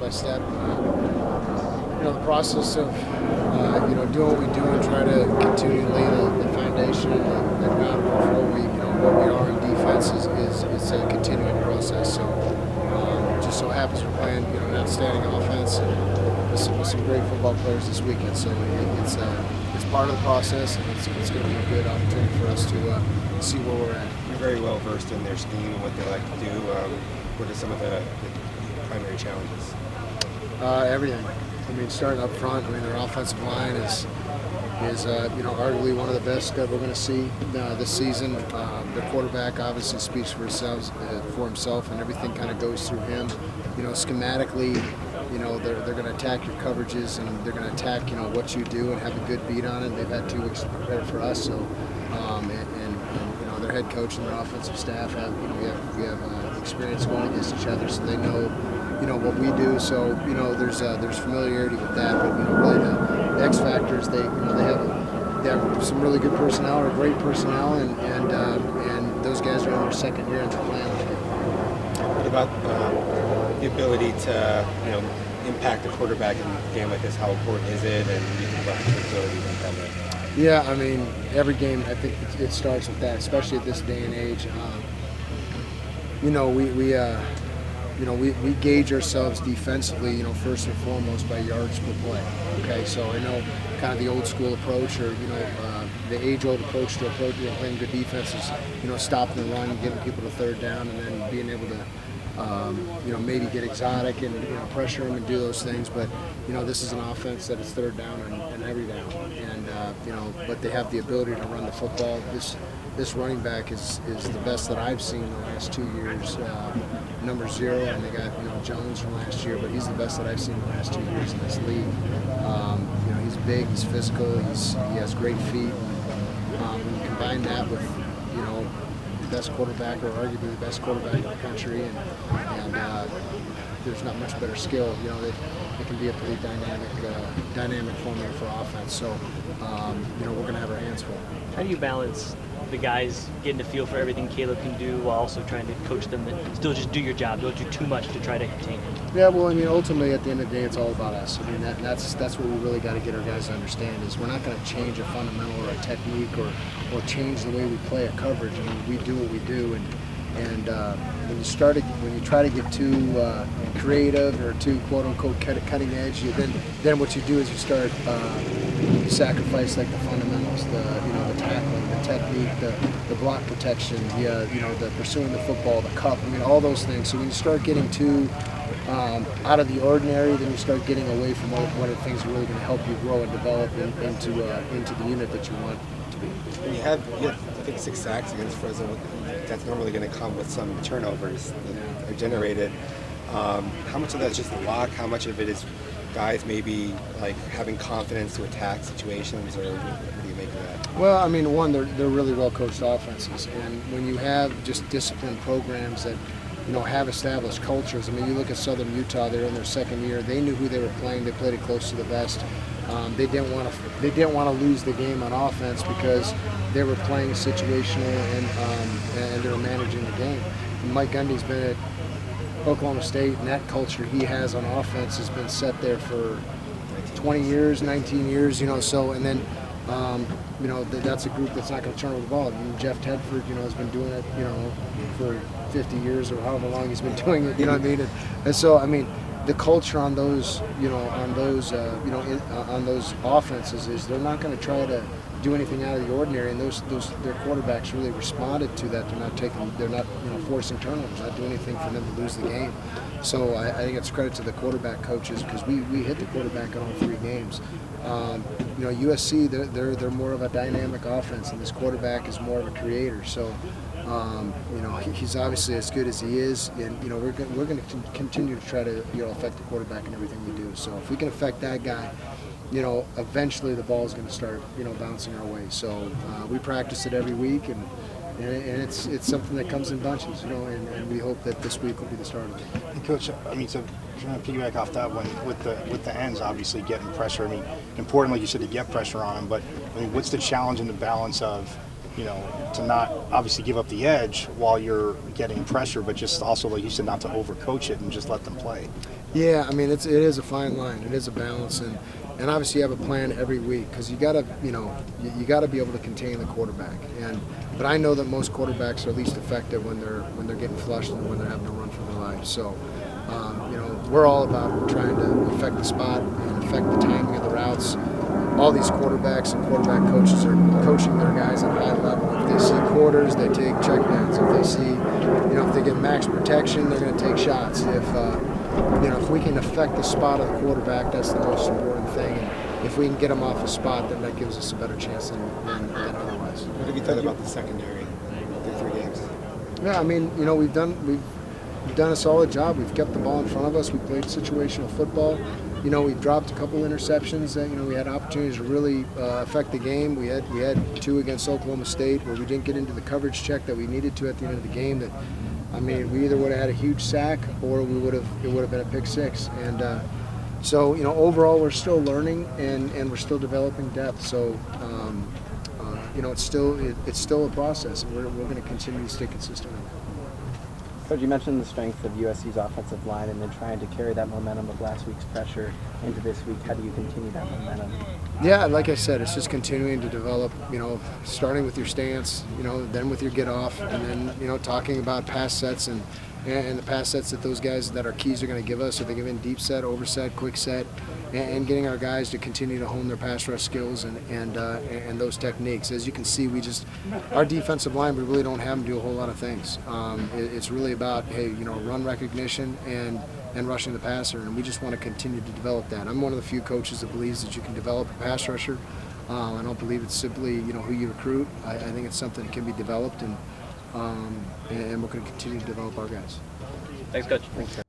by step. The process of doing what we do and try to continue to lay the foundation and the ground before what we are in defense is a continuing process. So just so happens we're playing an outstanding offense and with some great football players this weekend. So it's part of the process, and it's going to be a good opportunity for us to see where we're at. You're very well versed in their scheme and what they like to do. What are some of the primary challenges? Everything. Starting up front, their offensive line is arguably one of the best that we're going to see this season. The quarterback obviously speaks for himself, and everything kind of goes through him. Schematically, they're going to attack your coverages, and they're going to attack what you do and have a good beat on it. They've had 2 weeks to prepare for us, so their head coach and their offensive staff we have experience going against each other, so they know what we do. So there's familiarity with that, but really the X factors, they have some really good personnel, or great personnel, and those guys are in their second year and they're playing. What about the ability to impact the quarterback in a game like this? How important is it, and what do you think about the ability to impact that? Yeah, every game I think it starts with that, especially at this day and age. We gauge ourselves defensively, first and foremost by yards per play. Okay, so I know kind of the old school approach, or the age-old approach to playing good defense is stopping the run, getting people to third down, and then being able to maybe get exotic and pressure them and do those things. But this is an offense that is third down and every down, and but they have the ability to run the football. This running back is the best that I've seen in the last 2 years. Number 0, and they got Jones from last year, but he's the best that I've seen in the last 2 years in this league. He's big, he's physical, he has great feet. When you combine that with the best quarterback, or arguably the best quarterback in the country, and there's not much better skill. They can be a pretty dynamic formula for offense. So we're going to have our hands full. How do you balance the guys getting a feel for everything Caleb can do while also trying to coach them to still just do your job, don't do too much to try to contain him? Yeah, well, ultimately at the end of the day, it's all about us. That's what we really got to get our guys to understand, is we're not going to change a fundamental or a technique or change the way we play a coverage. We do what we do, and when you try to get too creative or too quote unquote cutting edge, then what you do is you start you sacrifice like the fundamentals, the tackling, the technique, the block protection, the pursuing the football, the cup. All those things. So when you start getting too out of the ordinary, then you start getting away from what are things that are really going to help you grow and develop into the unit that you want to be. And you have I think 6 sacks against Fresno. That's normally going to come with some turnovers that are generated. How much of that's just luck? How much of it is guys maybe like having confidence to attack situations, or what do you make of that? Well, one, they're really well coached offenses, and when you have just disciplined programs that have established cultures. You look at Southern Utah; they're in their second year. They knew who they were playing. They played it close to the vest. They didn't want to lose the game on offense because they were playing situational and they were managing the game. And Mike Gundy's been at Oklahoma State, and that culture he has on offense has been set there for 20 years, 19 years. So and then that's a group that's not going to turn over the ball. Jeff Tedford, has been doing it, for 50 years or however long he's been doing it. And so the culture on those, on those offenses is they're not going to try to do anything out of the ordinary, and their quarterbacks really responded to that. They're not forcing turnovers, not doing anything for them to lose the game. So I think it's credit to the quarterback coaches, because we hit the quarterback in all 3 games. USC, they're more of a dynamic offense, and this quarterback is more of a creator. So he's obviously as good as he is, and we're going to continue to try to affect the quarterback in everything we do. So if we can affect that guy, eventually the ball is going to start bouncing our way. So we practice it every week, and it's something that comes in bunches, and we hope that this week will be the start of it. And Coach, so trying to piggyback off that one, with the ends obviously getting pressure. Importantly, you said to get pressure on them, but what's the challenge in the balance of to not obviously give up the edge while you're getting pressure, but just also, like you said, not to overcoach it and just let them play? Yeah, I mean it is a fine line. It is a balance, and obviously you have a plan every week because you gotta you gotta be able to contain the quarterback. But I know that most quarterbacks are least effective when they're getting flushed and when they're having to run for their life. So we're all about trying to affect the spot and affect the timing of the routes. All these quarterbacks and quarterback coaches are coaching their guys at a high level. If they see quarters, they take checkdowns. If they see, if they get max protection, they're going to take shots. If we can affect the spot of the quarterback, that's the most important thing. And if we can get them off the spot, then that gives us a better chance than otherwise. What have you thought about the secondary through 3 games? Yeah, I mean, we've done a solid job. We've kept the ball in front of us. We played situational football. We've dropped a couple interceptions that we had opportunities to really affect the game. We had 2 against Oklahoma State where we didn't get into the coverage check that we needed to at the end of the game. That we either would have had a huge sack or it would have been a pick six. And so overall we're still learning and we're still developing depth. So it's still a process, and we're going to continue to stay consistent with it. Coach, you mentioned the strength of USC's offensive line and then trying to carry that momentum of last week's pressure into this week. How do you continue that momentum? Yeah, like I said, it's just continuing to develop, starting with your stance, then with your get off, and then, talking about pass sets and the pass sets that those guys that our keys are going to give us. Are they giving deep set, over set, quick set, and getting our guys to continue to hone their pass rush skills and those techniques. As you can see, our defensive line, we really don't have them do a whole lot of things. It's really about, run recognition and rushing the passer, and we just want to continue to develop that. I'm one of the few coaches that believes that you can develop a pass rusher. I don't believe it's simply, who you recruit. I think it's something that can be developed, and we're going to continue to develop our guys. Thanks, Coach. Thanks, sir.